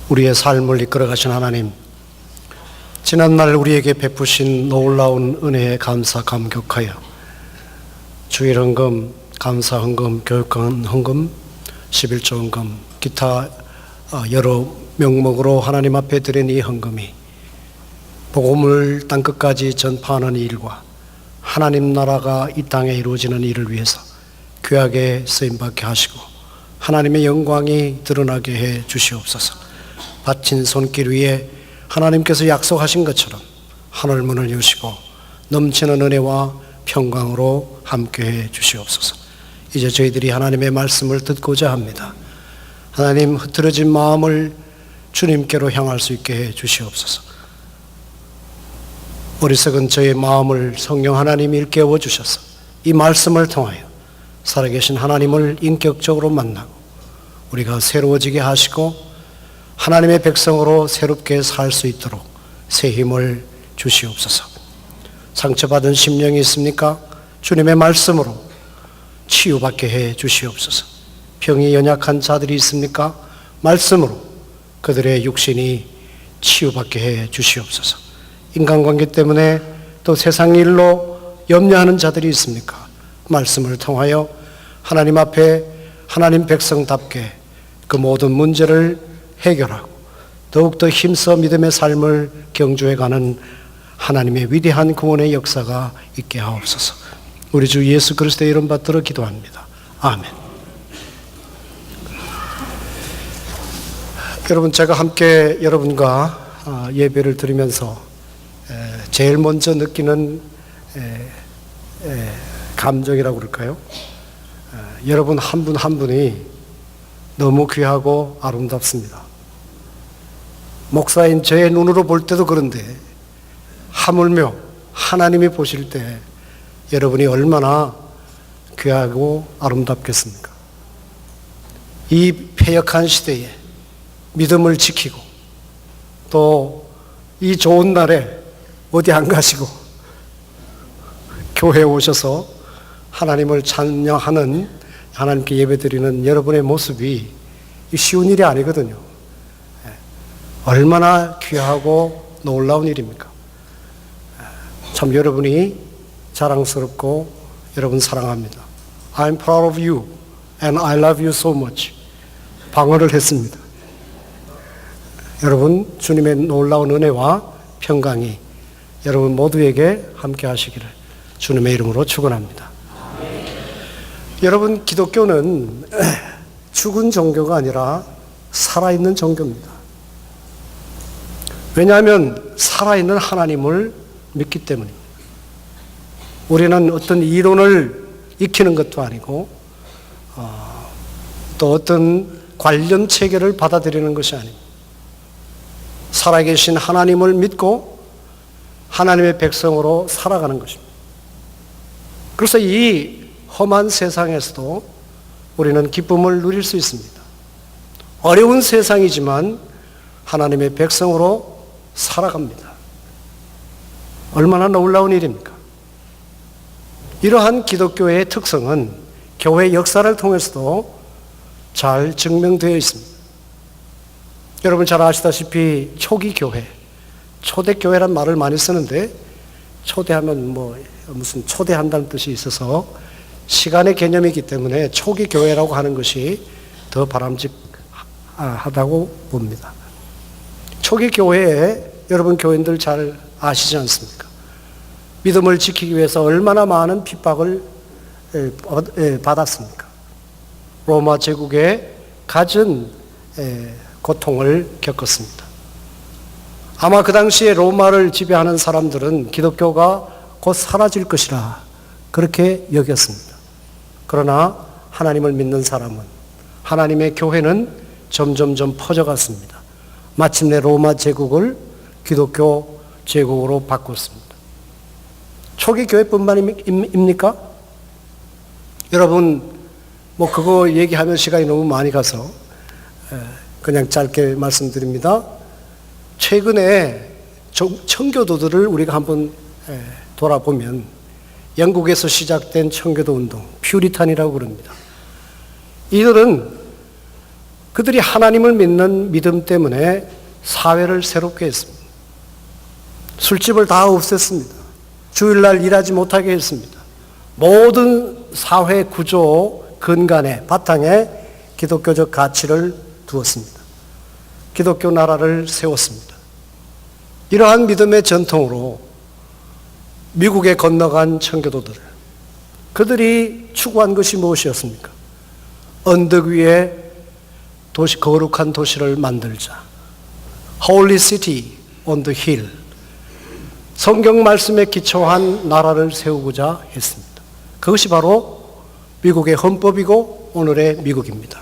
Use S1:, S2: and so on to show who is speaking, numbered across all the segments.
S1: 우리의 삶을 이끌어 가신 하나님, 지난날 우리에게 베푸신 놀라운 은혜에 감사 감격하여 주일 헌금, 감사 헌금, 교육관 헌금, 11조 헌금, 기타 여러 명목으로 하나님 앞에 드린 이 헌금이 복음을 땅끝까지 전파하는 일과 하나님 나라가 이 땅에 이루어지는 일을 위해서 귀하게 쓰임받게 하시고 하나님의 영광이 드러나게 해 주시옵소서. 바친 손길 위에 하나님께서 약속하신 것처럼 하늘문을 여시고 넘치는 은혜와 평강으로 함께해 주시옵소서. 이제 저희들이 하나님의 말씀을 듣고자 합니다. 하나님, 흐트러진 마음을 주님께로 향할 수 있게 해 주시옵소서. 어리석은 저의 마음을 성령 하나님이 일깨워 주셔서 이 말씀을 통하여 살아계신 하나님을 인격적으로 만나고 우리가 새로워지게 하시고 하나님의 백성으로 새롭게 살 수 있도록 새 힘을 주시옵소서. 상처받은 심령이 있습니까? 주님의 말씀으로 치유받게 해 주시옵소서. 병이 연약한 자들이 있습니까? 말씀으로 그들의 육신이 치유받게 해 주시옵소서. 인간관계 때문에 또 세상 일로 염려하는 자들이 있습니까? 말씀을 통하여 하나님 앞에 하나님 백성답게 그 모든 문제를 해결하고 더욱더 힘써 믿음의 삶을 경주해가는 하나님의 위대한 구원의 역사가 있게 하옵소서. 우리 주 예수 그리스도의 이름 받들어 기도합니다. 아멘. 여러분, 제가 함께 여러분과 예배를 드리면서 제일 먼저 느끼는 감정이라고 그럴까요? 여러분 한 분 한 분이 너무 귀하고 아름답습니다. 목사인 저의 눈으로 볼 때도 그런데 하물며 하나님이 보실 때 여러분이 얼마나 귀하고 아름답겠습니까? 이 패역한 시대에 믿음을 지키고 또 이 좋은 날에 어디 안 가시고 교회에 오셔서 하나님을 찬양하는, 하나님께 예배드리는 여러분의 모습이 쉬운 일이 아니거든요. 얼마나 귀하고 놀라운 일입니까? 참 여러분이 자랑스럽고 여러분 사랑합니다. I'm proud of you and I love you so much. 방언을 했습니다. 여러분, 주님의 놀라운 은혜와 평강이 여러분 모두에게 함께 하시기를 주님의 이름으로 축원합니다. 여러분, 기독교는 죽은 종교가 아니라 살아있는 종교입니다. 왜냐하면 살아있는 하나님을 믿기 때문입니다. 우리는 어떤 이론을 익히는 것도 아니고 또 어떤 관련 체계를 받아들이는 것이 아닙니다. 살아계신 하나님을 믿고 하나님의 백성으로 살아가는 것입니다. 그래서 이 험한 세상에서도 우리는 기쁨을 누릴 수 있습니다. 어려운 세상이지만 하나님의 백성으로 살아갑니다. 얼마나 놀라운 일입니까? 이러한 기독교의 특성은 교회 역사를 통해서도 잘 증명되어 있습니다. 여러분 잘 아시다시피 초기 교회, 초대교회란 말을 많이 쓰는데 초대하면 무슨 초대한다는 뜻이 있어서 시간의 개념이기 때문에 초기 교회라고 하는 것이 더 바람직하다고 봅니다. 초기 교회에 여러분 교인들 잘 아시지 않습니까? 믿음을 지키기 위해서 얼마나 많은 핍박을 받았습니까? 로마 제국에 갖은 고통을 겪었습니다. 아마 그 당시에 로마를 지배하는 사람들은 기독교가 곧 사라질 것이라 그렇게 여겼습니다. 그러나 하나님을 믿는 사람은, 하나님의 교회는 점점점 퍼져갔습니다. 마침내 로마 제국을 기독교 제국으로 바꿨습니다. 초기 교회뿐만입니까? 여러분, 그거 얘기하면 시간이 너무 많이 가서 그냥 짧게 말씀드립니다. 최근에 청교도들을 우리가 한번 돌아보면 영국에서 시작된 청교도 운동, 퓨리탄이라고 그럽니다. 이들은 그들이 하나님을 믿는 믿음 때문에 사회를 새롭게 했습니다. 술집을 다 없앴습니다. 주일날 일하지 못하게 했습니다. 모든 사회 구조 근간에 바탕에 기독교적 가치를 두었습니다. 기독교 나라를 세웠습니다. 이러한 믿음의 전통으로 미국에 건너간 청교도들, 그들이 추구한 것이 무엇이었습니까? 언덕 위에 거룩한 도시를 만들자. Holy City on the Hill. 성경 말씀에 기초한 나라를 세우고자 했습니다. 그것이 바로 미국의 헌법이고 오늘의 미국입니다.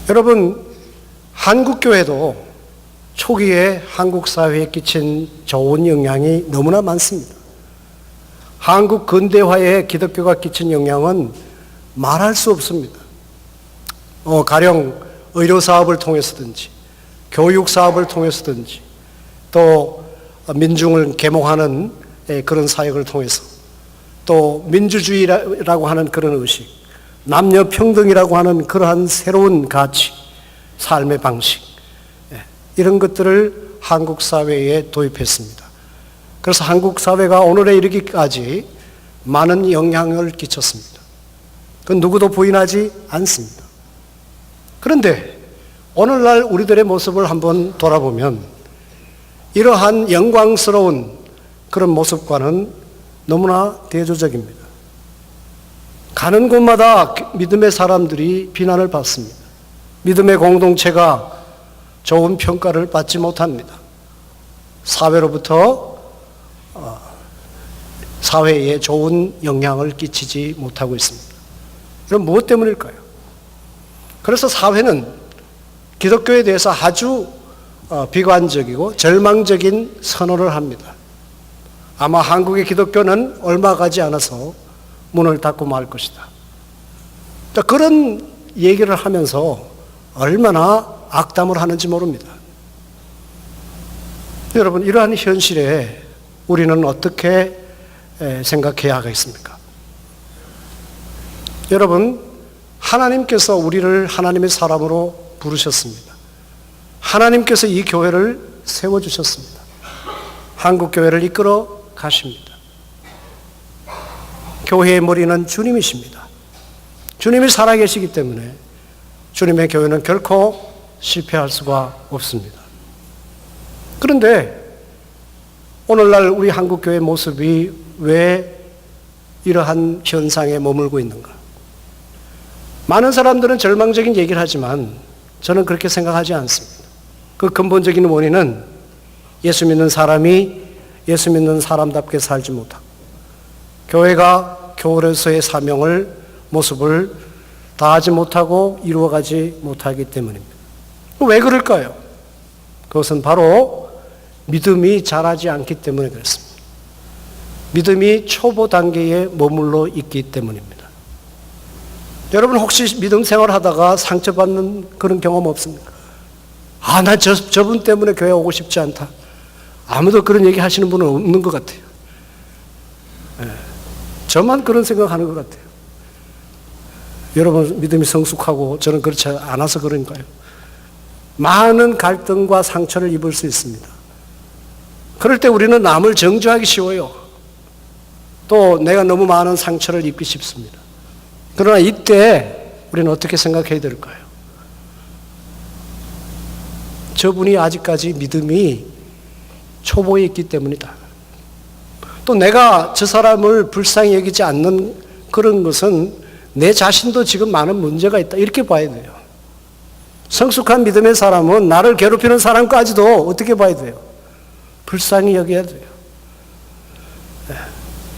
S1: 여러분, 한국교회도 초기에 한국 사회에 끼친 좋은 영향이 너무나 많습니다. 한국 근대화에 기독교가 끼친 영향은 말할 수 없습니다. 가령 의료사업을 통해서든지 교육사업을 통해서든지 또 민중을 계몽하는 그런 사역을 통해서 또 민주주의라고 하는 그런 의식, 남녀평등이라고 하는 그러한 새로운 가치, 삶의 방식, 이런 것들을 한국 사회에 도입했습니다. 그래서 한국 사회가 오늘에 이르기까지 많은 영향을 끼쳤습니다. 그건 누구도 부인하지 않습니다. 그런데 오늘날 우리들의 모습을 한번 돌아보면 이러한 영광스러운 그런 모습과는 너무나 대조적입니다. 가는 곳마다 믿음의 사람들이 비난을 받습니다. 믿음의 공동체가 좋은 평가를 받지 못합니다. 사회로부터 사회에 좋은 영향을 끼치지 못하고 있습니다. 그럼 무엇 때문일까요? 그래서 사회는 기독교에 대해서 아주 비관적이고 절망적인 선언을 합니다. 아마 한국의 기독교는 얼마 가지 않아서 문을 닫고 말 것이다. 그런 얘기를 하면서 얼마나 악담을 하는지 모릅니다. 여러분, 이러한 현실에 우리는 어떻게 생각해야 하겠습니까? 여러분, 하나님께서 우리를 하나님의 사람으로 부르셨습니다. 하나님께서 이 교회를 세워주셨습니다. 한국 교회를 이끌어 가십니다. 교회의 머리는 주님이십니다. 주님이 살아계시기 때문에 주님의 교회는 결코 실패할 수가 없습니다. 그런데 오늘날 우리 한국 교회의 모습이 왜 이러한 현상에 머물고 있는가? 많은 사람들은 절망적인 얘기를 하지만 저는 그렇게 생각하지 않습니다. 그 근본적인 원인은 예수 믿는 사람이 예수 믿는 사람답게 살지 못하고 교회가 교회로서의 사명을, 모습을 다하지 못하고 이루어가지 못하기 때문입니다. 왜 그럴까요? 그것은 바로 믿음이 자라지 않기 때문에 그렇습니다. 믿음이 초보 단계에 머물러 있기 때문입니다. 여러분, 혹시 믿음 생활하다가 상처받는 그런 경험 없습니까? 난 저분 때문에 교회 오고 싶지 않다. 아무도 그런 얘기 하시는 분은 없는 것 같아요. 저만 그런 생각하는 것 같아요. 여러분, 믿음이 성숙하고 저는 그렇지 않아서 그러니까요. 많은 갈등과 상처를 입을 수 있습니다. 그럴 때 우리는 남을 정죄하기 쉬워요. 또 내가 너무 많은 상처를 입기 쉽습니다. 그러나 이때 우리는 어떻게 생각해야 될까요? 저분이 아직까지 믿음이 초보에 있기 때문이다. 또 내가 저 사람을 불쌍히 여기지 않는 그런 것은 내 자신도 지금 많은 문제가 있다. 이렇게 봐야 돼요. 성숙한 믿음의 사람은 나를 괴롭히는 사람까지도 어떻게 봐야 돼요? 불쌍히 여겨야 돼요.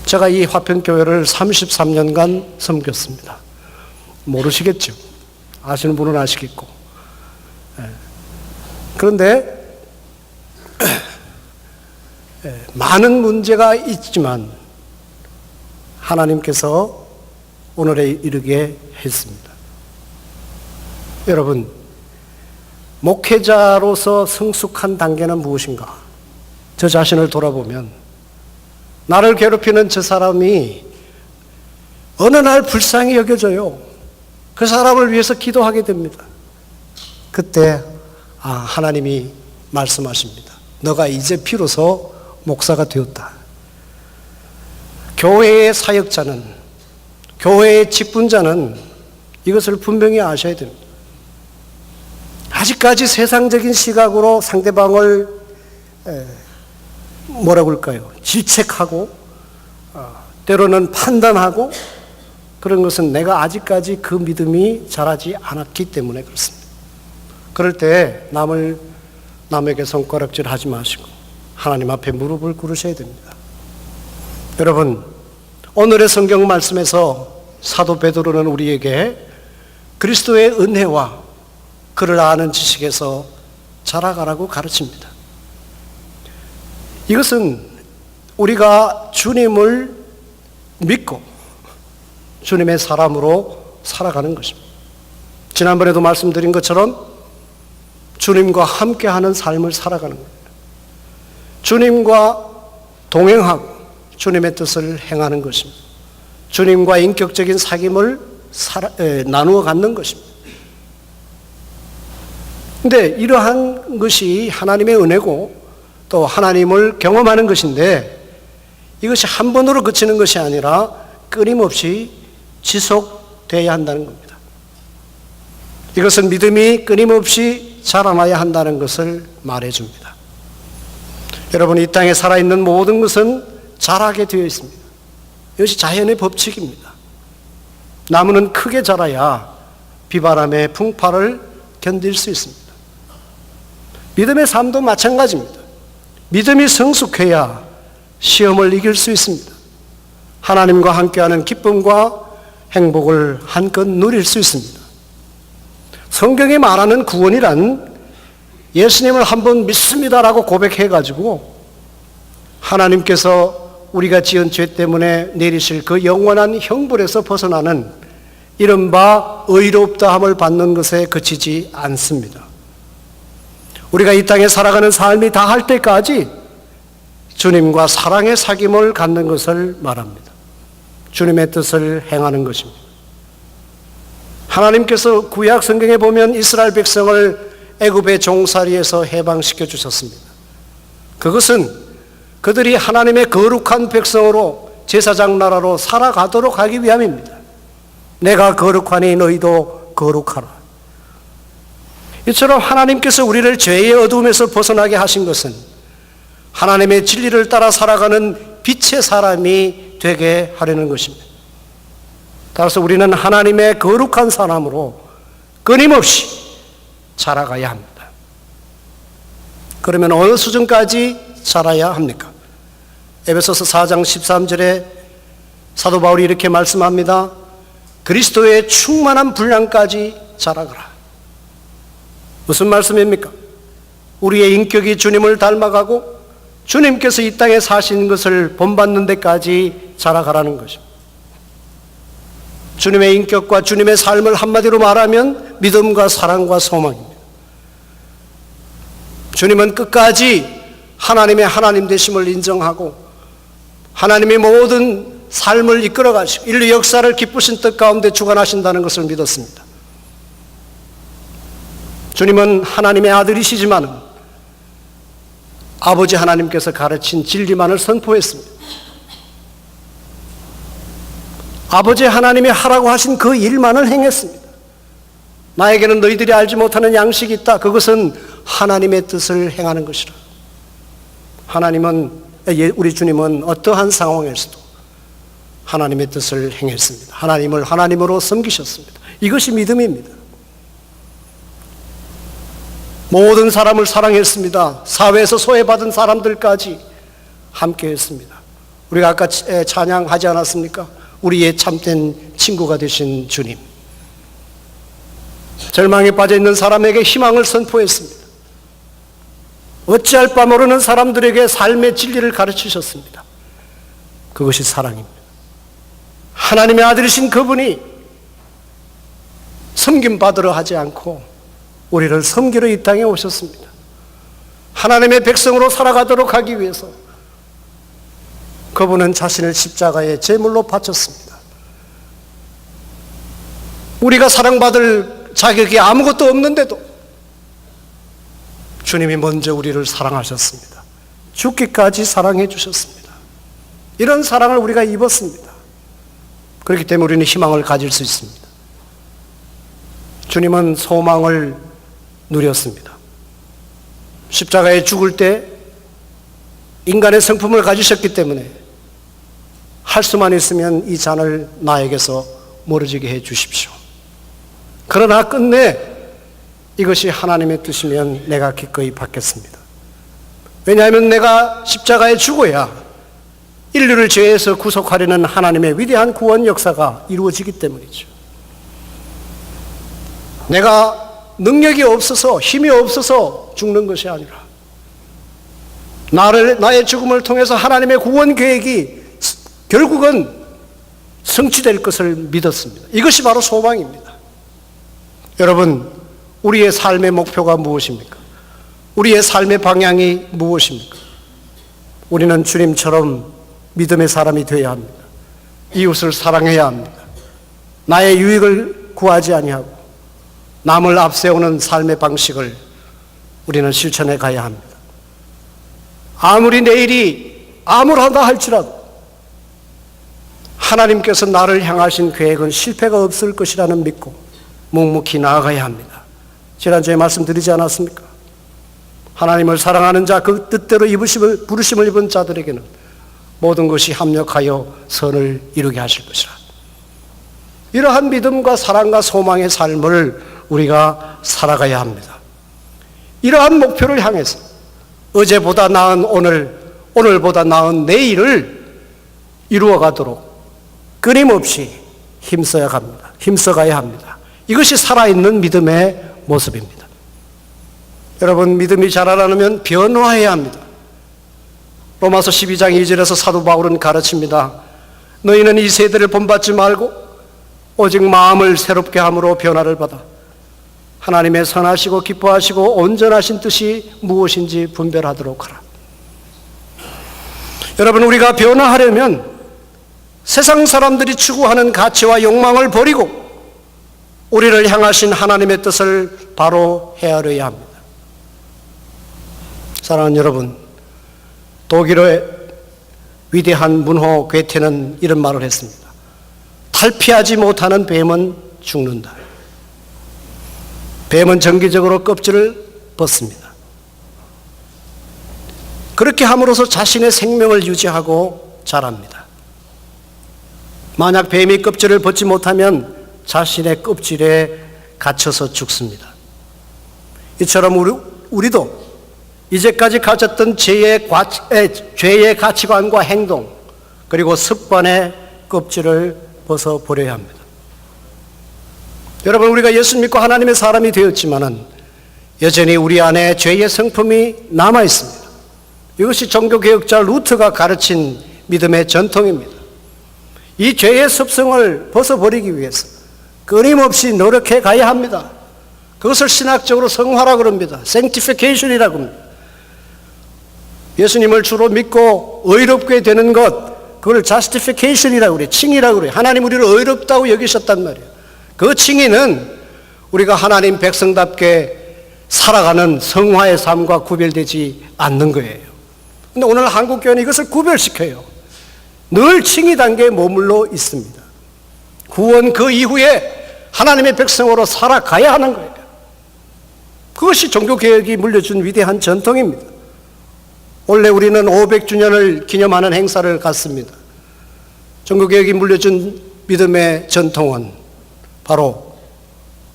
S1: 제가 이 화평교회를 33년간 섬겼습니다. 모르시겠죠? 아시는 분은 아시겠고. 그런데 많은 문제가 있지만 하나님께서 오늘에 이르게 했습니다. 여러분, 목회자로서 성숙한 단계는 무엇인가? 저 자신을 돌아보면 나를 괴롭히는 저 사람이 어느 날 불쌍히 여겨져요. 그 사람을 위해서 기도하게 됩니다. 그때 하나님이 말씀하십니다. 너가 이제 비로소 목사가 되었다. 교회의 사역자는, 교회의 직분자는 이것을 분명히 아셔야 됩니다. 아직까지 세상적인 시각으로 상대방을 뭐라고 할까요? 질책하고 때로는 판단하고 그런 것은 내가 아직까지 그 믿음이 자라지 않았기 때문에 그렇습니다. 그럴 때 남에게 손가락질 하지 마시고 하나님 앞에 무릎을 꿇으셔야 됩니다. 여러분, 오늘의 성경 말씀에서 사도 베드로는 우리에게 그리스도의 은혜와 그를 아는 지식에서 자라가라고 가르칩니다. 이것은 우리가 주님을 믿고 주님의 사람으로 살아가는 것입니다. 지난번에도 말씀드린 것처럼 주님과 함께하는 삶을 살아가는 겁니다. 주님과 동행하고 주님의 뜻을 행하는 것입니다. 주님과 인격적인 사귐을 나누어 갖는 것입니다. 그런데 이러한 것이 하나님의 은혜고 또 하나님을 경험하는 것인데 이것이 한 번으로 그치는 것이 아니라 끊임없이 지속되어야 한다는 겁니다. 이것은 믿음이 끊임없이 자라나야 한다는 것을 말해줍니다. 여러분, 이 땅에 살아있는 모든 것은 자라게 되어 있습니다. 이것이 자연의 법칙입니다. 나무는 크게 자라야 비바람의 풍파를 견딜 수 있습니다. 믿음의 삶도 마찬가지입니다. 믿음이 성숙해야 시험을 이길 수 있습니다. 하나님과 함께하는 기쁨과 행복을 한껏 누릴 수 있습니다. 성경이 말하는 구원이란 예수님을 한번 믿습니다라고 고백해가지고 하나님께서 우리가 지은 죄 때문에 내리실 그 영원한 형벌에서 벗어나는 이른바 의롭다함을 받는 것에 그치지 않습니다. 우리가 이 땅에 살아가는 삶이 다할 때까지 주님과 사랑의 사귐을 갖는 것을 말합니다. 주님의 뜻을 행하는 것입니다. 하나님께서 구약 성경에 보면 이스라엘 백성을 애굽의 종살이에서 해방시켜 주셨습니다. 그것은 그들이 하나님의 거룩한 백성으로 제사장 나라로 살아가도록 하기 위함입니다. 내가 거룩하니 너희도 거룩하라. 이처럼 하나님께서 우리를 죄의 어둠에서 벗어나게 하신 것은 하나님의 진리를 따라 살아가는 빛의 사람이 되게 하려는 것입니다. 따라서 우리는 하나님의 거룩한 사람으로 끊임없이 자라가야 합니다. 그러면 어느 수준까지 자라야 합니까? 에베소서 4장 13절에 사도 바울이 이렇게 말씀합니다. 그리스도의 충만한 분량까지 자라가라. 무슨 말씀입니까? 우리의 인격이 주님을 닮아가고 주님께서 이 땅에 사신 것을 본받는 데까지 자라가라는 것입니다. 주님의 인격과 주님의 삶을 한마디로 말하면 믿음과 사랑과 소망입니다. 주님은 끝까지 하나님의 하나님 되심을 인정하고 하나님의 모든 삶을 이끌어 가시고 인류 역사를 기쁘신 뜻 가운데 주관하신다는 것을 믿었습니다. 주님은 하나님의 아들이시지만 아버지 하나님께서 가르친 진리만을 선포했습니다. 아버지 하나님이 하라고 하신 그 일만을 행했습니다. 나에게는 너희들이 알지 못하는 양식이 있다. 그것은 하나님의 뜻을 행하는 것이라. 우리 주님은 어떠한 상황에서도 하나님의 뜻을 행했습니다. 하나님을 하나님으로 섬기셨습니다. 이것이 믿음입니다. 모든 사람을 사랑했습니다. 사회에서 소외받은 사람들까지 함께 했습니다. 우리가 아까 찬양하지 않았습니까? 우리의 참된 친구가 되신 주님. 절망에 빠져 있는 사람에게 희망을 선포했습니다. 어찌할 바 모르는 사람들에게 삶의 진리를 가르치셨습니다. 그것이 사랑입니다. 하나님의 아들이신 그분이 섬김받으러 하지 않고 우리를 섬기러 이 땅에 오셨습니다. 하나님의 백성으로 살아가도록 하기 위해서 그분은 자신을 십자가에 제물로 바쳤습니다. 우리가 사랑받을 자격이 아무것도 없는데도 주님이 먼저 우리를 사랑하셨습니다. 죽기까지 사랑해 주셨습니다. 이런 사랑을 우리가 입었습니다. 그렇기 때문에 우리는 희망을 가질 수 있습니다. 주님은 소망을 누렸습니다. 십자가에 죽을 때 인간의 성품을 가지셨기 때문에 할 수만 있으면 이 잔을 나에게서 멀어지게 해 주십시오. 그러나 끝내 이것이 하나님의 뜻이면 내가 기꺼이 받겠습니다. 왜냐하면 내가 십자가에 죽어야 인류를 죄에서 구속하려는 하나님의 위대한 구원 역사가 이루어지기 때문이죠. 내가 능력이 없어서 힘이 없어서 죽는 것이 아니라 나의 죽음을 통해서 하나님의 구원 계획이 결국은 성취될 것을 믿었습니다. 이것이 바로 소망입니다. 여러분, 우리의 삶의 목표가 무엇입니까? 우리의 삶의 방향이 무엇입니까? 우리는 주님처럼 믿음의 사람이 되어야 합니다. 이웃을 사랑해야 합니다. 나의 유익을 구하지 아니하고 남을 앞세우는 삶의 방식을 우리는 실천해 가야 합니다. 아무리 내일이 암울하다 할지라도 하나님께서 나를 향하신 계획은 실패가 없을 것이라는 믿고 묵묵히 나아가야 합니다. 지난주에 말씀드리지 않았습니까? 하나님을 사랑하는 자, 그 뜻대로 부르심을 입은 자들에게는 모든 것이 합력하여 선을 이루게 하실 것이라. 이러한 믿음과 사랑과 소망의 삶을 우리가 살아가야 합니다. 이러한 목표를 향해서 어제보다 나은 오늘, 오늘보다 나은 내일을 이루어가도록 끊임없이 힘써가야 합니다. 이것이 살아있는 믿음의 모습입니다. 여러분, 믿음이 자라려면 변화해야 합니다. 로마서 12장 2절에서 사도 바울은 가르칩니다. 너희는 이 세대를 본받지 말고 오직 마음을 새롭게 함으로 변화를 받아 하나님의 선하시고 기뻐하시고 온전하신 뜻이 무엇인지 분별하도록 하라. 여러분, 우리가 변화하려면 세상 사람들이 추구하는 가치와 욕망을 버리고 우리를 향하신 하나님의 뜻을 바로 헤아려야 합니다. 사랑하는 여러분, 독일의 위대한 문호 괴테는 이런 말을 했습니다. 탈피하지 못하는 뱀은 죽는다. 뱀은 정기적으로 껍질을 벗습니다. 그렇게 함으로써 자신의 생명을 유지하고 자랍니다. 만약 뱀이 껍질을 벗지 못하면 자신의 껍질에 갇혀서 죽습니다. 이처럼 우리도 이제까지 가졌던 죄의 가치관과 행동 그리고 습관의 껍질을 벗어버려야 합니다. 여러분, 우리가 예수 믿고 하나님의 사람이 되었지만은 여전히 우리 안에 죄의 성품이 남아 있습니다. 이것이 종교개혁자 루트가 가르친 믿음의 전통입니다. 이 죄의 습성을 벗어버리기 위해서 끊임없이 노력해 가야 합니다. 그것을 신학적으로 성화라고 합니다. sanctification이라고 합니다. 예수님을 주로 믿고 의롭게 되는 것, 그걸 justification이라고 그래요. 칭의라고 그래요. 하나님 우리를 의롭다고 여기셨단 말이에요. 그 칭의는 우리가 하나님 백성답게 살아가는 성화의 삶과 구별되지 않는 거예요. 근데 오늘 한국교회는 이것을 구별시켜요. 늘 칭의 단계에 머물러 있습니다. 구원 그 이후에 하나님의 백성으로 살아가야 하는 거예요. 그것이 종교개혁이 물려준 위대한 전통입니다. 원래 우리는 500주년을 기념하는 행사를 갖습니다. 종교개혁이 물려준 믿음의 전통은 바로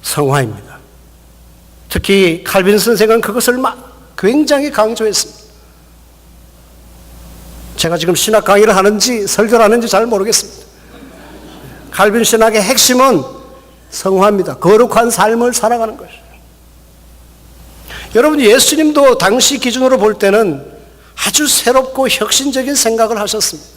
S1: 성화입니다. 특히 칼빈 선생은 그것을 굉장히 강조했습니다. 제가 지금 신학 강의를 하는지 설교를 하는지 잘 모르겠습니다. 칼빈 신학의 핵심은 성화입니다. 거룩한 삶을 살아가는 것이죠. 여러분, 예수님도 당시 기준으로 볼 때는 아주 새롭고 혁신적인 생각을 하셨습니다.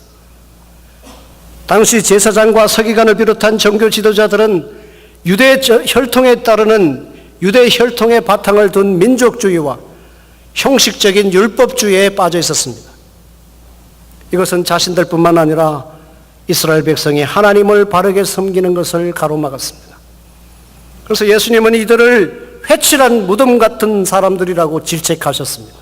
S1: 당시 제사장과 서기관을 비롯한 종교 지도자들은 유대 혈통에 따르는 유대 혈통의 바탕을 둔 민족주의와 형식적인 율법주의에 빠져 있었습니다. 이것은 자신들뿐만 아니라 이스라엘 백성이 하나님을 바르게 섬기는 것을 가로막았습니다. 그래서 예수님은 이들을 회칠한 무덤 같은 사람들이라고 질책하셨습니다.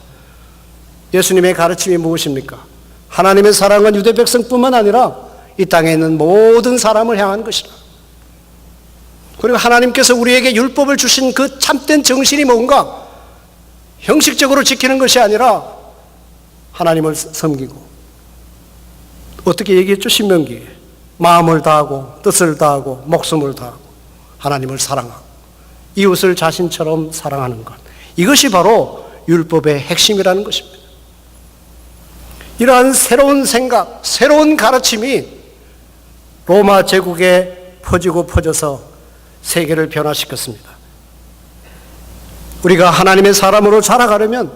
S1: 예수님의 가르침이 무엇입니까? 하나님의 사랑은 유대 백성뿐만 아니라 이 땅에 있는 모든 사람을 향한 것이라. 그리고 하나님께서 우리에게 율법을 주신 그 참된 정신이 뭔가 형식적으로 지키는 것이 아니라 하나님을 섬기고, 어떻게 얘기했죠? 신명기에 마음을 다하고 뜻을 다하고 목숨을 다하고 하나님을 사랑하고 이웃을 자신처럼 사랑하는 것, 이것이 바로 율법의 핵심이라는 것입니다. 이러한 새로운 생각, 새로운 가르침이 로마 제국에 퍼지고 퍼져서 세계를 변화시켰습니다. 우리가 하나님의 사람으로 자라가려면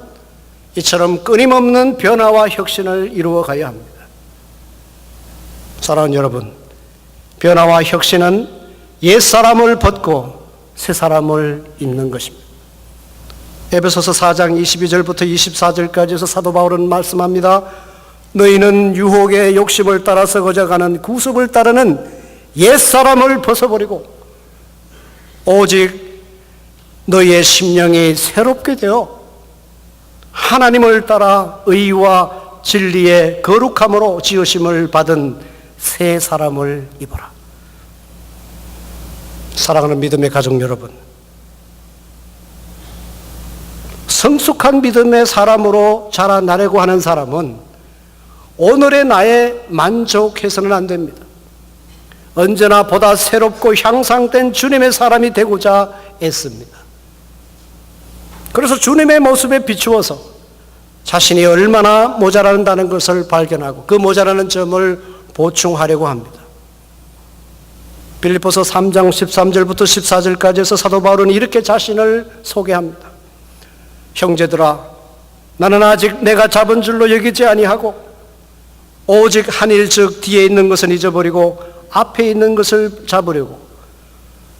S1: 이처럼 끊임없는 변화와 혁신을 이루어 가야 합니다. 사랑하는 여러분, 변화와 혁신은 옛사람을 벗고 새사람을 입는 것입니다. 에베소서 4장 22절부터 24절까지에서 사도 바울은 말씀합니다. 너희는 유혹의 욕심을 따라서 거저가는 구습을 따르는 옛사람을 벗어버리고 오직 너희의 심령이 새롭게 되어 하나님을 따라 의와 진리의 거룩함으로 지으심을 받은 새 사람을 입어라. 사랑하는 믿음의 가족 여러분, 성숙한 믿음의 사람으로 자라나려고 하는 사람은 오늘의 나에 만족해서는 안 됩니다. 언제나 보다 새롭고 향상된 주님의 사람이 되고자 애씁니다. 그래서 주님의 모습에 비추어서 자신이 얼마나 모자란다는 것을 발견하고 그 모자라는 점을 보충하려고 합니다. 빌립보서 3장 13절부터 14절까지에서 사도 바울은 이렇게 자신을 소개합니다. 형제들아, 나는 아직 내가 잡은 줄로 여기지 아니하고 오직 한 일 즉 뒤에 있는 것은 잊어버리고 앞에 있는 것을 잡으려고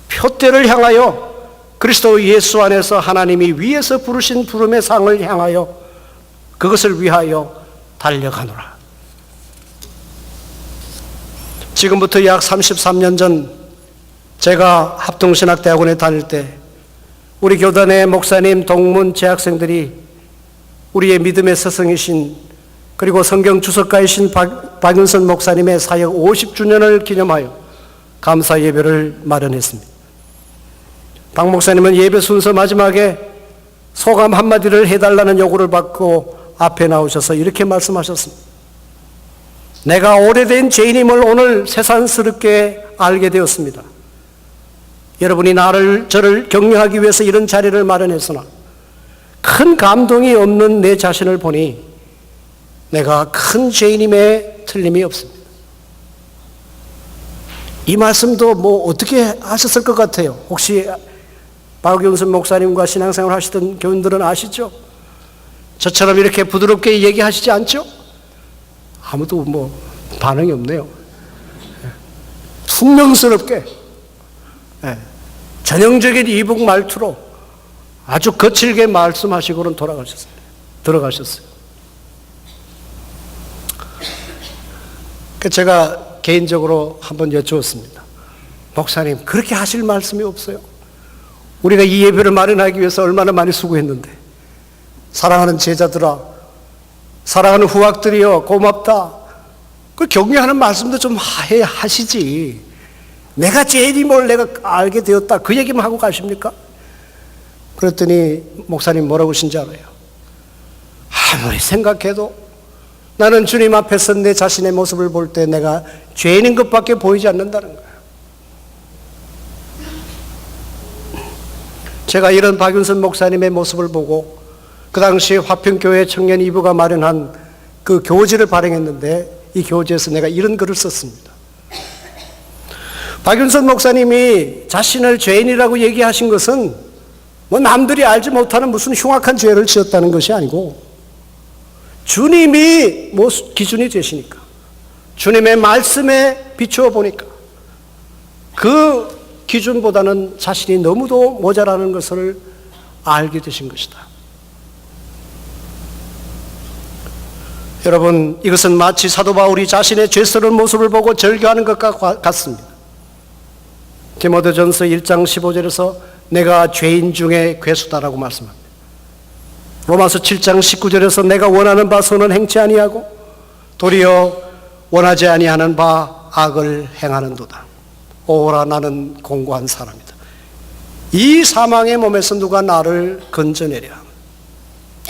S1: 표대를 향하여 그리스도 예수 안에서 하나님이 위에서 부르신 부름의 상을 향하여 그것을 위하여 달려가노라. 지금부터 약 33년 전 제가 합동신학대학원에 다닐 때 우리 교단의 목사님, 동문, 재학생들이 우리의 믿음의 스승이신 그리고 성경 주석가이신 박윤선 목사님의 사역 50주년을 기념하여 감사 예배를 마련했습니다. 박 목사님은 예배 순서 마지막에 소감 한마디를 해달라는 요구를 받고 앞에 나오셔서 이렇게 말씀하셨습니다. 내가 오래된 죄인임을 오늘 새삼스럽게 알게 되었습니다. 여러분이 저를 격려하기 위해서 이런 자리를 마련했으나 큰 감동이 없는 내 자신을 보니 내가 큰 죄인임에 틀림이 없습니다. 이 말씀도 어떻게 하셨을 것 같아요? 혹시 박윤선 목사님과 신앙생활 하시던 교인들은 아시죠? 저처럼 이렇게 부드럽게 얘기하시지 않죠? 아무도 반응이 없네요. 퉁명스럽게 전형적인 이북 말투로 아주 거칠게 말씀하시고는 들어가셨어요. 제가 개인적으로 한번 여쭈었습니다. 목사님, 그렇게 하실 말씀이 없어요. 우리가 이 예배를 마련하기 위해서 얼마나 많이 수고했는데. 사랑하는 제자들아, 사랑하는 후학들이여, 고맙다. 그 격려하는 말씀도 좀 하시지. 내가 죄인임을 내가 알게 되었다, 그 얘기만 하고 가십니까? 그랬더니 목사님 뭐라고 하신지 알아요? 아무리 생각해도 나는 주님 앞에서 내 자신의 모습을 볼 때 내가 죄인인 것밖에 보이지 않는다는 거예요. 제가 이런 박윤선 목사님의 모습을 보고 그 당시 화평교회 청년 2부가 마련한 그 교지를 발행했는데 이 교지에서 내가 이런 글을 썼습니다. 박윤선 목사님이 자신을 죄인이라고 얘기하신 것은 남들이 알지 못하는 무슨 흉악한 죄를 지었다는 것이 아니고 주님이 기준이 되시니까, 주님의 말씀에 비추어 보니까 그 기준보다는 자신이 너무도 모자라는 것을 알게 되신 것이다. 여러분, 이것은 마치 사도 바울이 자신의 죄스러운 모습을 보고 절규하는 것과 같습니다. 디모데전서 1장 15절에서 내가 죄인 중에 괴수다라고 말씀합니다. 로마서 7장 19절에서 내가 원하는 바 선은 행치 아니하고 도리어 원하지 아니하는 바 악을 행하는도다. 오라 나는 공고한 사람이다. 이 사망의 몸에서 누가 나를 건져내랴.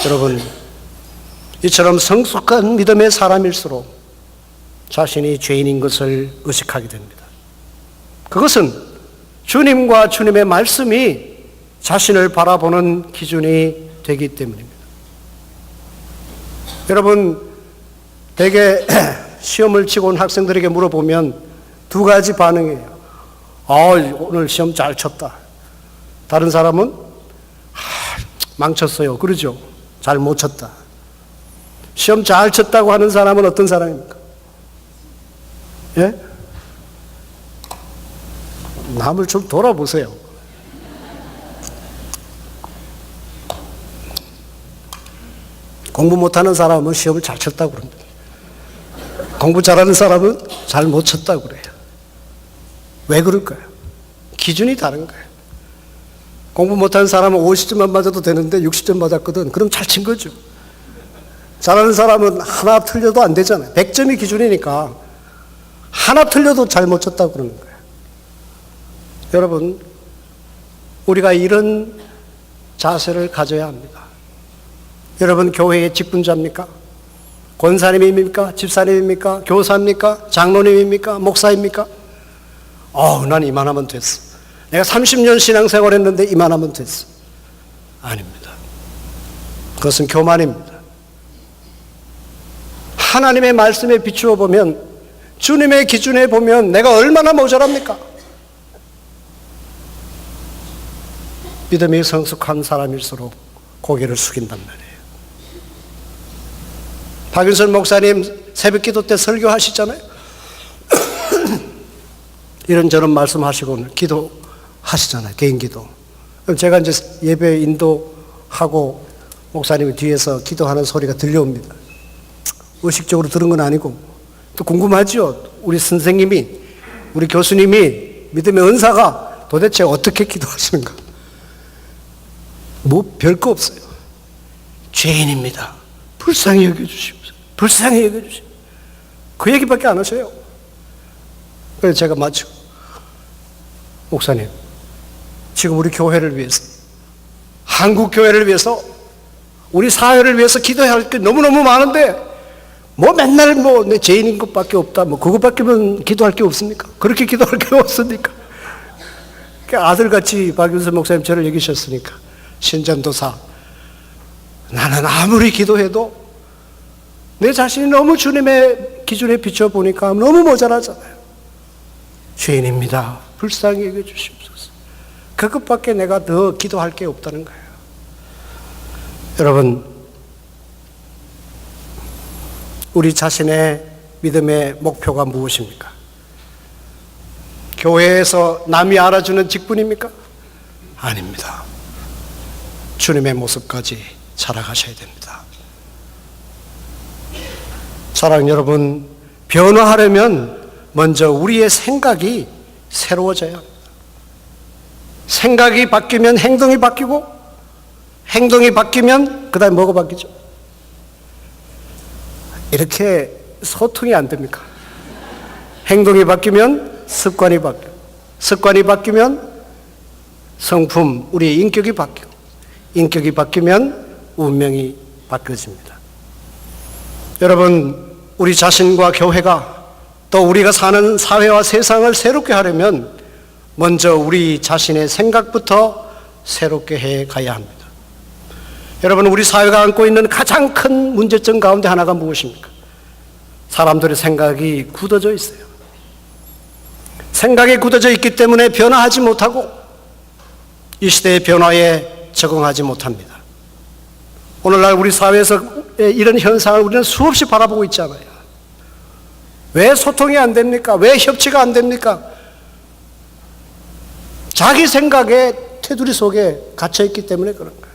S1: 여러분, 이처럼 성숙한 믿음의 사람일수록 자신이 죄인인 것을 의식하게 됩니다. 그것은 주님과 주님의 말씀이 자신을 바라보는 기준이 되기 때문입니다. 여러분, 대개 시험을 치고 온 학생들에게 물어보면 두 가지 반응이에요. 오늘 시험 잘 쳤다. 다른 사람은 망쳤어요. 그러죠? 잘 못 쳤다. 시험 잘 쳤다고 하는 사람은 어떤 사람입니까? 예? 남을 좀 돌아보세요. 공부 못하는 사람은 시험을 잘 쳤다고 그럽니다. 공부 잘하는 사람은 잘 못 쳤다고 그래요. 왜 그럴까요? 기준이 다른 거예요. 공부 못하는 사람은 50점만 맞아도 되는데 60점 맞았거든. 그럼 잘 친 거죠. 잘하는 사람은 하나 틀려도 안 되잖아요. 100점이 기준이니까 하나 틀려도 잘 못 쳤다고 그러는 거예요. 여러분, 우리가 이런 자세를 가져야 합니다. 여러분, 교회의 직분자입니까? 권사님입니까? 집사님입니까? 교사입니까? 장로님입니까? 목사입니까? 난 이만하면 됐어. 내가 30년 신앙생활 했는데 이만하면 됐어. 아닙니다. 그것은 교만입니다. 하나님의 말씀에 비추어 보면, 주님의 기준에 보면 내가 얼마나 모자랍니까? 믿음이 성숙한 사람일수록 고개를 숙인단 말이에요. 박윤선 목사님 새벽 기도 때 설교하시잖아요. 이런저런 말씀하시고 기도하시잖아요. 개인 기도. 그럼 제가 이제 예배 인도하고 목사님이 뒤에서 기도하는 소리가 들려옵니다. 의식적으로 들은 건 아니고 또 궁금하죠. 우리 선생님이, 우리 교수님이, 믿음의 은사가 도대체 어떻게 기도하시는가? 뭐 별거 없어요. 죄인입니다. 불쌍히 여겨주십시오. 불쌍히 여겨주십시오. 그 얘기밖에 안 하셔요. 그래서 제가 마치고, 목사님, 지금 우리 교회를 위해서, 한국 교회를 위해서, 우리 사회를 위해서 기도해야 할 게 너무너무 많은데 뭐 맨날 내 죄인인 것밖에 없다, 그것밖에는 기도할 게 없습니까? 그렇게 기도할 게 없습니까? 아들같이 박윤선 목사님 저를 여기셨으니까 신전도사, 나는 아무리 기도해도 내 자신이 너무 주님의 기준에 비춰보니까 너무 모자라잖아요. 죄인입니다. 불쌍히 여겨주십시오. 그것밖에 내가 더 기도할 게 없다는 거예요. 여러분, 우리 자신의 믿음의 목표가 무엇입니까? 교회에서 남이 알아주는 직분입니까? 아닙니다. 주님의 모습까지 자라가셔야 됩니다. 사랑하는 여러분, 변화하려면 먼저 우리의 생각이 새로워져야 합니다. 생각이 바뀌면 행동이 바뀌고, 행동이 바뀌면 그 다음에 뭐가 바뀌죠? 이렇게 소통이 안 됩니까? 행동이 바뀌면 습관이 바뀌고, 습관이 바뀌면 성품, 우리의 인격이 바뀌고, 인격이 바뀌면 운명이 바뀌어집니다. 여러분, 우리 자신과 교회가 또 우리가 사는 사회와 세상을 새롭게 하려면 먼저 우리 자신의 생각부터 새롭게 해 가야 합니다. 여러분, 우리 사회가 안고 있는 가장 큰 문제점 가운데 하나가 무엇입니까? 사람들의 생각이 굳어져 있어요. 생각이 굳어져 있기 때문에 변화하지 못하고 이 시대의 변화에 적응하지 못합니다. 오늘날 우리 사회에서 이런 현상을 우리는 수없이 바라보고 있잖아요. 왜 소통이 안 됩니까? 왜 협치가 안 됩니까? 자기 생각의 테두리 속에 갇혀있기 때문에 그런 거예요.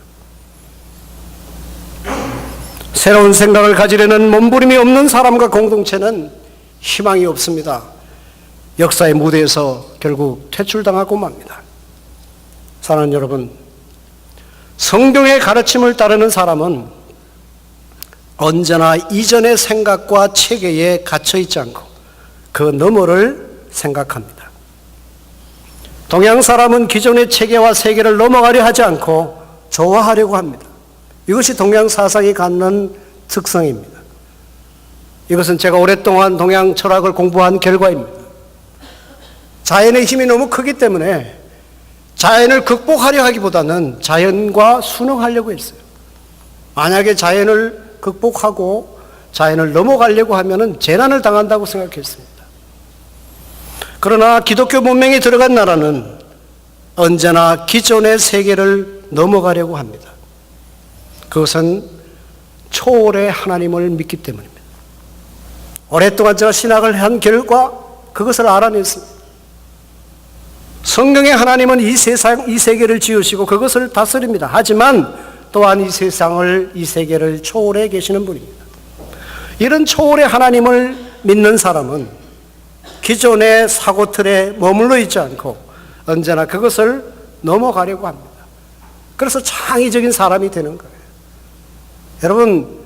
S1: 새로운 생각을 가지려는 몸부림이 없는 사람과 공동체는 희망이 없습니다. 역사의 무대에서 결국 퇴출당하고 맙니다. 사랑하는 여러분, 성경의 가르침을 따르는 사람은 언제나 이전의 생각과 체계에 갇혀 있지 않고 그 너머를 생각합니다. 동양 사람은 기존의 체계와 세계를 넘어가려 하지 않고 좋아하려고 합니다. 이것이 동양 사상이 갖는 특성입니다. 이것은 제가 오랫동안 동양 철학을 공부한 결과입니다. 자연의 힘이 너무 크기 때문에 자연을 극복하려 하기보다는 자연과 순응하려고 했어요. 만약에 자연을 극복하고 자연을 넘어가려고 하면 재난을 당한다고 생각했습니다. 그러나 기독교 문명이 들어간 나라는 언제나 기존의 세계를 넘어가려고 합니다. 그것은 초월의 하나님을 믿기 때문입니다. 오랫동안 제가 신학을 한 결과 그것을 알아냈습니다. 성경의 하나님은 이 세상, 이 세계를 지으시고 그것을 다스립니다. 하지만 또한 이 세상을, 이 세계를 초월해 계시는 분입니다. 이런 초월의 하나님을 믿는 사람은 기존의 사고틀에 머물러 있지 않고 언제나 그것을 넘어가려고 합니다. 그래서 창의적인 사람이 되는 거예요. 여러분,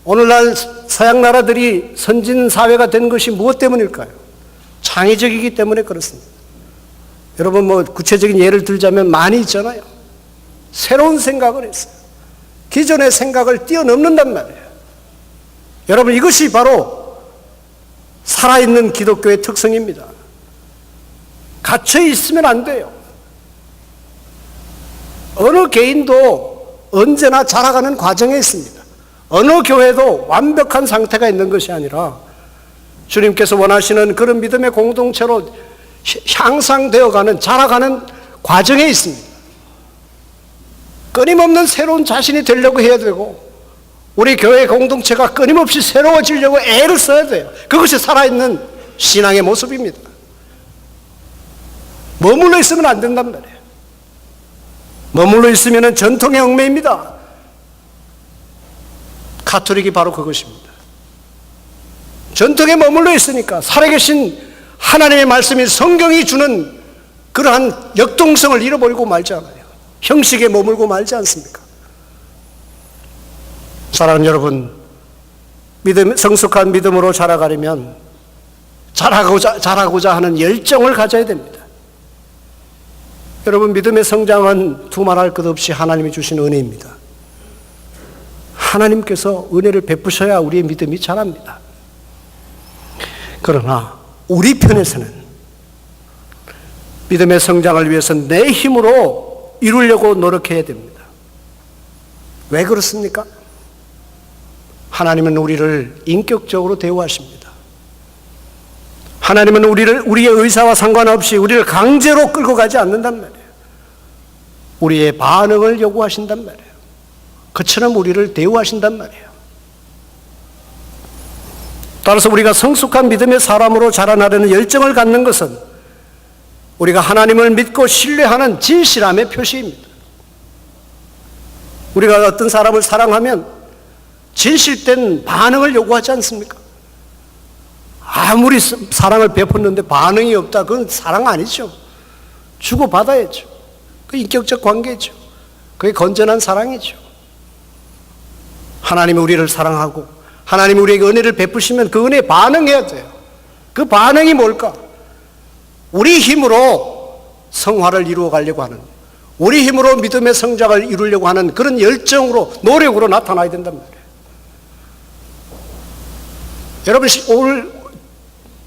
S1: 오늘날 서양 나라들이 선진 사회가 된 것이 무엇 때문일까요? 창의적이기 때문에 그렇습니다. 여러분, 구체적인 예를 들자면 많이 있잖아요. 새로운 생각을 했어요. 기존의 생각을 뛰어넘는단 말이에요. 여러분, 이것이 바로 살아있는 기독교의 특성입니다. 갇혀 있으면 안 돼요. 어느 개인도 언제나 자라가는 과정에 있습니다. 어느 교회도 완벽한 상태가 있는 것이 아니라 주님께서 원하시는 그런 믿음의 공동체로 향상되어가는, 자라가는 과정에 있습니다. 끊임없는 새로운 자신이 되려고 해야 되고 우리 교회 공동체가 끊임없이 새로워지려고 애를 써야 돼요. 그것이 살아있는 신앙의 모습입니다. 머물러 있으면 안 된단 말이에요. 머물러 있으면 전통의 얽매입니다. 가톨릭이 바로 그것입니다. 전통에 머물러 있으니까 살아계신 하나님의 말씀이 성경이 주는 그러한 역동성을 잃어버리고 말지 않아요. 형식에 머물고 말지 않습니까? 사랑하는 여러분, 성숙한 믿음으로 자라가려면 자라고자 하는 열정을 가져야 됩니다. 여러분, 믿음의 성장은 두말할 것 없이 하나님이 주신 은혜입니다. 하나님께서 은혜를 베푸셔야 우리의 믿음이 자랍니다. 그러나 우리 편에서는 믿음의 성장을 위해서 내 힘으로 이루려고 노력해야 됩니다. 왜 그렇습니까? 하나님은 우리를 인격적으로 대우하십니다. 하나님은 우리의 의사와 상관없이 우리를 강제로 끌고 가지 않는단 말이에요. 우리의 반응을 요구하신단 말이에요. 그처럼 우리를 대우하신단 말이에요. 따라서 우리가 성숙한 믿음의 사람으로 자라나려는 열정을 갖는 것은 우리가 하나님을 믿고 신뢰하는 진실함의 표시입니다. 우리가 어떤 사람을 사랑하면 진실된 반응을 요구하지 않습니까? 아무리 사랑을 베풀는데 반응이 없다, 그건 사랑 아니죠. 주고받아야죠. 그 인격적 관계죠. 그게 건전한 사랑이죠. 하나님이 우리를 사랑하고 하나님이 우리에게 은혜를 베푸시면 그 은혜에 반응해야 돼요. 그 반응이 뭘까? 우리 힘으로 성화를 이루어 가려고 하는, 우리 힘으로 믿음의 성장을 이루려고 하는 그런 열정으로, 노력으로 나타나야 된단 말이에요. 여러분, 오늘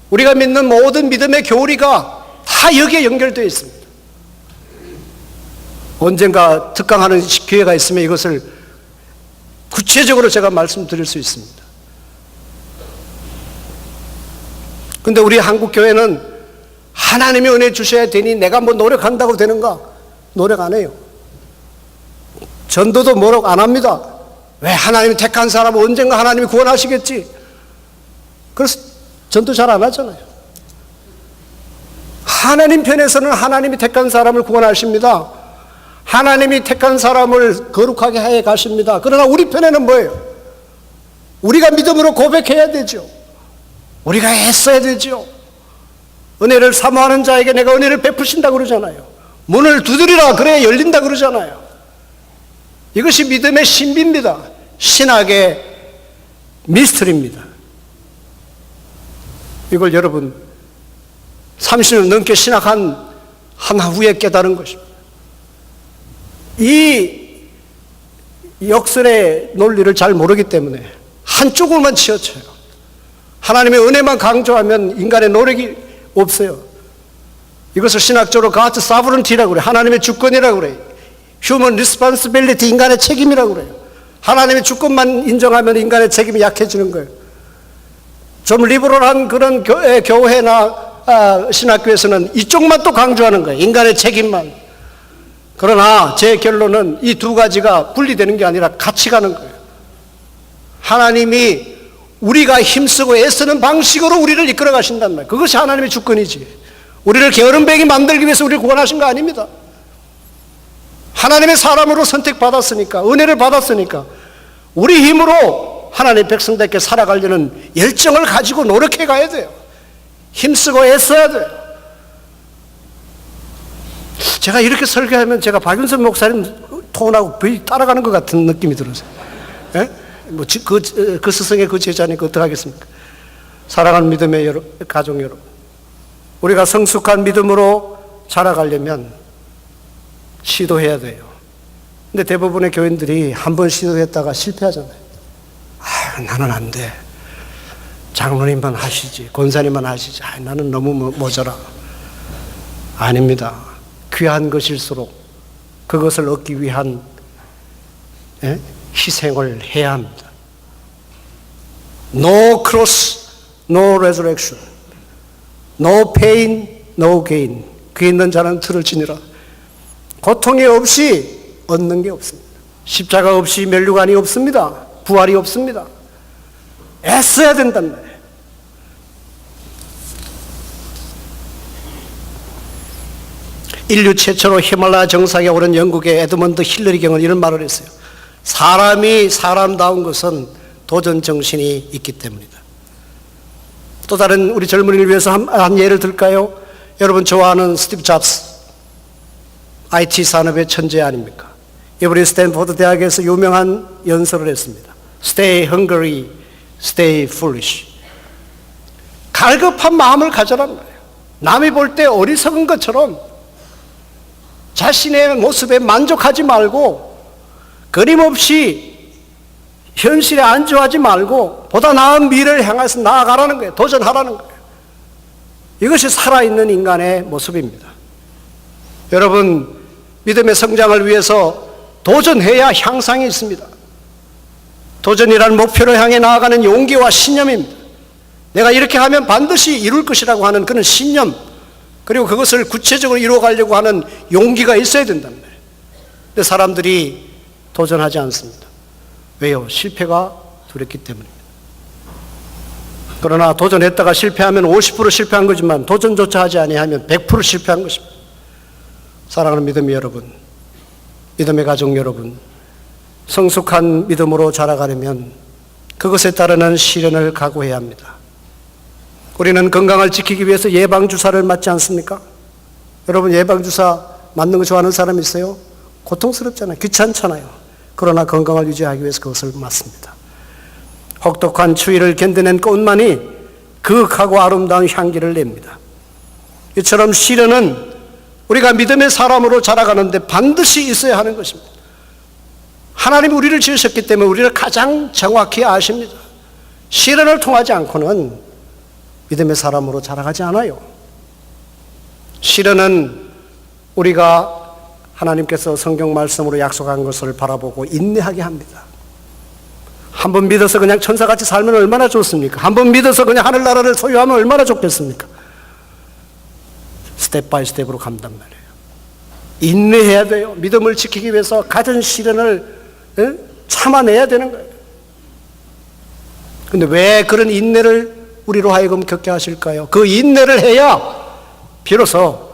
S1: 우리가 믿는 모든 믿음의 교리가 다 여기에 연결되어 있습니다. 언젠가 특강하는 기회가 있으면 이것을 구체적으로 제가 말씀드릴 수 있습니다. 근데 우리 한국 교회는 하나님이 은혜 주셔야 되니 내가 뭐 노력한다고 되는가? 노력 안 해요. 전도도 노력 안 합니다. 왜? 하나님이 택한 사람은 언젠가 하나님이 구원하시겠지. 그래서 전도 잘 안 하잖아요. 하나님 편에서는 하나님이 택한 사람을 구원하십니다. 하나님이 택한 사람을 거룩하게 해 가십니다. 그러나 우리 편에는 뭐예요? 우리가 믿음으로 고백해야 되죠. 우리가 애써야 되죠. 은혜를 사모하는 자에게 내가 은혜를 베푸신다 그러잖아요. 문을 두드리라 그래야 열린다 그러잖아요. 이것이 믿음의 신비입니다. 신학의 미스터리입니다. 이걸 여러분 30년 넘게 신학한 한 후에 깨달은 것입니다. 이 역설의 논리를 잘 모르기 때문에 한쪽으로만 치우쳐요. 하나님의 은혜만 강조하면 인간의 노력이 없어요. 이것을 신학적으로 God's sovereignty라고 그래요. 하나님의 주권이라고 그래요. Human responsibility, 인간의 책임이라고 그래요. 하나님의 주권만 인정하면 인간의 책임이 약해지는 거예요. 좀 리버럴한 그런 교회나 신학교에서는 이쪽만 또 강조하는 거예요. 인간의 책임만. 그러나 제 결론은 이 두 가지가 분리되는 게 아니라 같이 가는 거예요. 하나님이 우리가 힘쓰고 애쓰는 방식으로 우리를 이끌어 가신단 말이에요. 그것이 하나님의 주권이지. 우리를 게으름뱅이 만들기 위해서 우리를 구원하신 거 아닙니다. 하나님의 사람으로 선택받았으니까, 은혜를 받았으니까 우리 힘으로 하나님의 백성답게 살아가려는 열정을 가지고 노력해 가야 돼요. 힘쓰고 애써야 돼요. 제가 이렇게 설교하면 제가 박윤선 목사님 톤하고 거의 따라가는 것 같은 느낌이 들어서, 예? 그 스승의 그 제자니까 어떡하겠습니까? 사랑하는 믿음의 가족 여러분, 우리가 성숙한 믿음으로 자라가려면 시도해야 돼요. 근데 대부분의 교인들이 한 번 시도했다가 실패하잖아요. 나는 안 돼. 장로님만 하시지, 권사님만 하시지. 나는 너무 모자라. 아닙니다. 귀한 것일수록 그것을 얻기 위한 희생을 해야 합니다. No cross, no resurrection. No pain, no gain. 그 있는 자는 틀을 지니라. 고통이 없이 얻는 게 없습니다. 십자가 없이 면류관이 없습니다. 부활이 없습니다. 애써야 된단 말이에요. 인류 최초로 히말라야 정상에 오른 영국의 에드먼드 힐러리 경은 이런 말을 했어요. 사람이 사람다운 것은 도전 정신이 있기 때문이다. 또 다른 우리 젊은이를 위해서 한 예를 들까요? 여러분 좋아하는 스티브 잡스, IT 산업의 천재 아닙니까? 이번에 스탠포드 대학에서 유명한 연설을 했습니다. Stay hungry, stay foolish. 갈급한 마음을 가져란 말이에요. 남이 볼 때 어리석은 것처럼 자신의 모습에 만족하지 말고 끊임없이 현실에 안주하지 말고 보다 나은 미래를 향해서 나아가라는 거예요. 도전하라는 거예요. 이것이 살아있는 인간의 모습입니다. 여러분, 믿음의 성장을 위해서 도전해야 향상이 있습니다. 도전이라는 목표를 향해 나아가는 용기와 신념입니다. 내가 이렇게 하면 반드시 이룰 것이라고 하는 그런 신념, 그리고 그것을 구체적으로 이루어가려고 하는 용기가 있어야 된단 말이에요. 근데 사람들이 도전하지 않습니다. 왜요? 실패가 두렵기 때문입니다. 그러나 도전했다가 실패하면 50% 실패한 거지만 도전조차 하지 아니하면 100% 실패한 것입니다. 사랑하는 믿음의 여러분, 믿음의 가족 여러분, 성숙한 믿음으로 자라가려면 그것에 따르는 시련을 각오해야 합니다. 우리는 건강을 지키기 위해서 예방주사를 맞지 않습니까? 여러분, 예방주사 맞는 거 좋아하는 사람 있어요? 고통스럽잖아요. 귀찮잖아요. 그러나 건강을 유지하기 위해서 그것을 맞습니다. 혹독한 추위를 견뎌낸 꽃만이 그윽하고 아름다운 향기를 냅니다. 이처럼 시련은 우리가 믿음의 사람으로 자라가는데 반드시 있어야 하는 것입니다. 하나님이 우리를 지으셨기 때문에 우리를 가장 정확히 아십니다. 시련을 통하지 않고는 믿음의 사람으로 자라가지 않아요. 시련은 우리가 하나님께서 성경 말씀으로 약속한 것을 바라보고 인내하게 합니다. 한번 믿어서 그냥 천사같이 살면 얼마나 좋습니까? 한번 믿어서 그냥 하늘나라를 소유하면 얼마나 좋겠습니까? 스텝 바이 스텝으로 간단 말이에요. 인내해야 돼요. 믿음을 지키기 위해서 가진 시련을 참아내야 되는 거예요. 근데 왜 그런 인내를 우리로 하여금 겪게 하실까요? 그 인내를 해야 비로소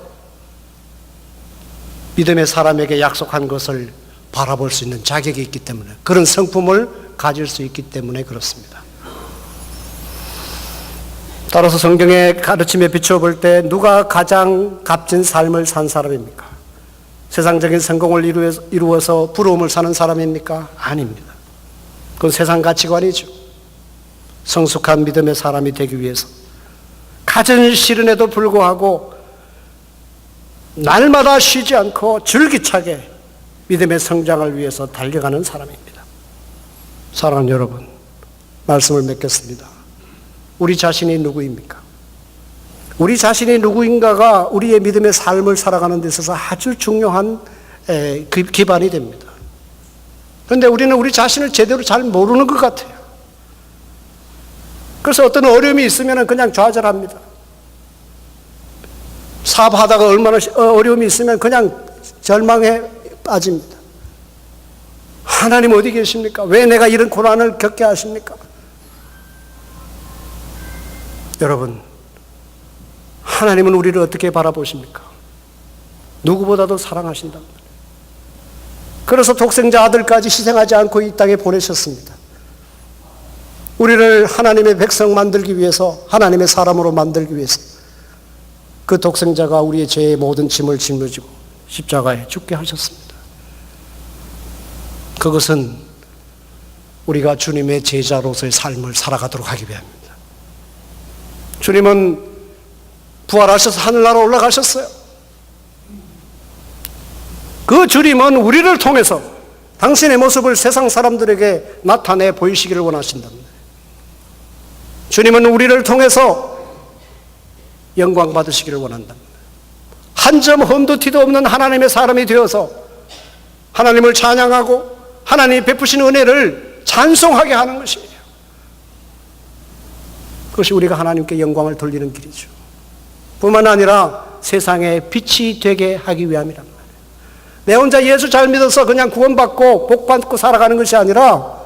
S1: 믿음의 사람에게 약속한 것을 바라볼 수 있는 자격이 있기 때문에, 그런 성품을 가질 수 있기 때문에 그렇습니다. 따라서 성경의 가르침에 비춰볼 때 누가 가장 값진 삶을 산 사람입니까? 세상적인 성공을 이루어서 부러움을 사는 사람입니까? 아닙니다. 그건 세상 가치관이죠. 성숙한 믿음의 사람이 되기 위해서 갖은 시련에도 불구하고 날마다 쉬지 않고 줄기차게 믿음의 성장을 위해서 달려가는 사람입니다. 사랑하는 여러분, 말씀을 맺겠습니다. 우리 자신이 누구입니까? 우리 자신이 누구인가가 우리의 믿음의 삶을 살아가는 데 있어서 아주 중요한 기반이 됩니다. 그런데 우리는 우리 자신을 제대로 잘 모르는 것 같아요. 그래서 어떤 어려움이 있으면 그냥 좌절합니다. 사업하다가 얼마나 어려움이 있으면 그냥 절망에 빠집니다. 하나님 어디 계십니까? 왜 내가 이런 고난을 겪게 하십니까? 여러분, 하나님은 우리를 어떻게 바라보십니까? 누구보다도 사랑하신답니다. 그래서 독생자 아들까지 희생하지 않고 이 땅에 보내셨습니다. 우리를 하나님의 백성 만들기 위해서, 하나님의 사람으로 만들기 위해서 그 독생자가 우리의 죄의 모든 짐을 짊어지고 십자가에 죽게 하셨습니다. 그것은 우리가 주님의 제자로서의 삶을 살아가도록 하기 위함입니다. 주님은 부활하셔서 하늘나라 올라가셨어요. 그 주님은 우리를 통해서 당신의 모습을 세상 사람들에게 나타내 보이시기를 원하신답니다. 주님은 우리를 통해서 영광 받으시기를 원한답니다. 한 점 흠도 티도 없는 하나님의 사람이 되어서 하나님을 찬양하고 하나님이 베푸신 은혜를 찬송하게 하는 것이에요. 그것이 우리가 하나님께 영광을 돌리는 길이죠. 뿐만 아니라 세상에 빛이 되게 하기 위함이란 말이에요. 내 혼자 예수 잘 믿어서 그냥 구원받고 복받고 살아가는 것이 아니라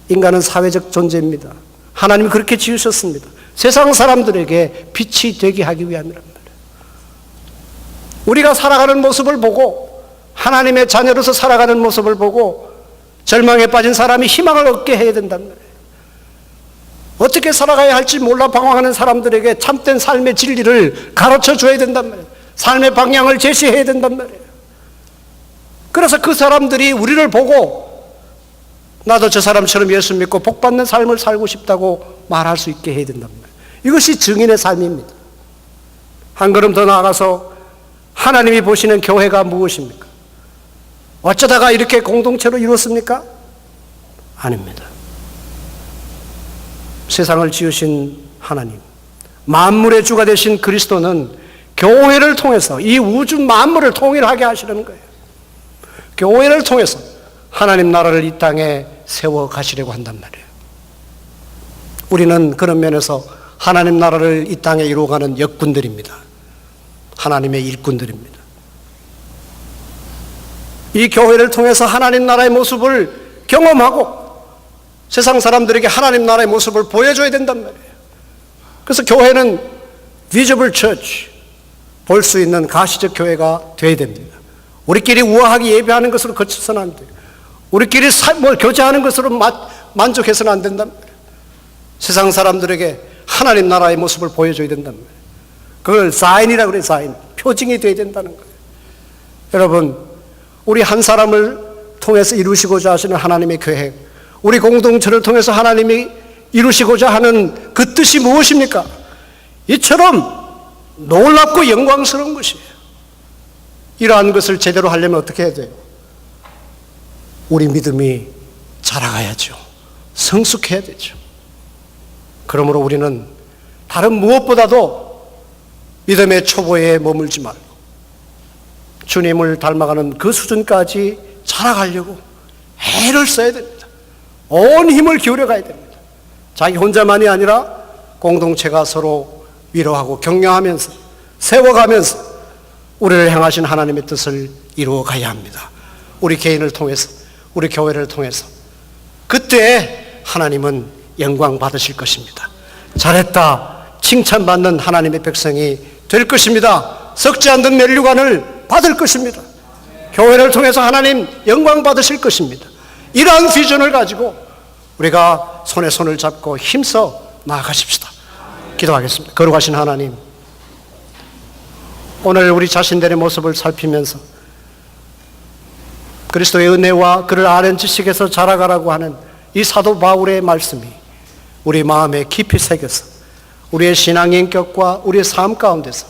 S1: 인간은 사회적 존재입니다. 하나님이 그렇게 지으셨습니다. 세상 사람들에게 빛이 되게 하기 위함이란 말이에요. 우리가 살아가는 모습을 보고 하나님의 자녀로서 살아가는 모습을 보고 절망에 빠진 사람이 희망을 얻게 해야 된단 말이에요. 어떻게 살아가야 할지 몰라 방황하는 사람들에게 참된 삶의 진리를 가르쳐 줘야 된단 말이에요. 삶의 방향을 제시해야 된단 말이에요. 그래서 그 사람들이 우리를 보고 나도 저 사람처럼 예수 믿고 복받는 삶을 살고 싶다고 말할 수 있게 해야 된단 말이에요. 이것이 증인의 삶입니다. 한 걸음 더 나아가서 하나님이 보시는 교회가 무엇입니까? 어쩌다가 이렇게 공동체로 이뤘습니까? 아닙니다. 세상을 지으신 하나님, 만물의 주가 되신 그리스도는 교회를 통해서 이 우주 만물을 통일하게 하시려는 거예요. 교회를 통해서 하나님 나라를 이 땅에 세워 가시려고 한단 말이에요. 우리는 그런 면에서 하나님 나라를 이 땅에 이루어가는 역군들입니다. 하나님의 일꾼들입니다. 이 교회를 통해서 하나님 나라의 모습을 경험하고 세상 사람들에게 하나님 나라의 모습을 보여줘야 된단 말이에요. 그래서 교회는 visible church, 볼 수 있는 가시적 교회가 되어야 됩니다. 우리끼리 우아하게 예배하는 것으로 그쳐서는 안 돼요. 우리끼리 교제하는 것으로 만족해서는 안 된단 말이에요. 세상 사람들에게 하나님 나라의 모습을 보여줘야 된단 말이에요. 그걸 사인이라고 그래요. 사인. 표징이 되어야 된다는 거예요. 여러분, 우리 한 사람을 통해서 이루시고자 하시는 하나님의 계획, 우리 공동체를 통해서 하나님이 이루시고자 하는 그 뜻이 무엇입니까? 이처럼 놀랍고 영광스러운 것이에요. 이러한 것을 제대로 하려면 어떻게 해야 돼요? 우리 믿음이 자라가야죠. 성숙해야 되죠. 그러므로 우리는 다른 무엇보다도 믿음의 초보에 머물지 말고 주님을 닮아가는 그 수준까지 자라가려고 애를 써야 됩니다. 온 힘을 기울여 가야 됩니다. 자기 혼자만이 아니라 공동체가 서로 위로하고 격려하면서 세워가면서 우리를 향하신 하나님의 뜻을 이루어 가야 합니다. 우리 개인을 통해서, 우리 교회를 통해서. 그때 하나님은 영광 받으실 것입니다. 잘했다 칭찬받는 하나님의 백성이 될 것입니다. 썩지 않는 면류관을 받을 것입니다. 교회를 통해서 하나님 영광 받으실 것입니다. 이러한 비전을 가지고 우리가 손에 손을 잡고 힘써 나아가십시다. 기도하겠습니다. 거룩하신 하나님, 오늘 우리 자신들의 모습을 살피면서 그리스도의 은혜와 그를 아는 지식에서 자라가라고 하는 이 사도 바울의 말씀이 우리 마음에 깊이 새겨서 우리의 신앙 인격과 우리의 삶 가운데서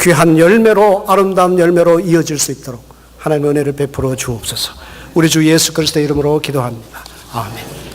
S1: 귀한 열매로, 아름다운 열매로 이어질 수 있도록 하나님의 은혜를 베풀어 주옵소서. 우리 주 예수 그리스도의 이름으로 기도합니다. 아멘.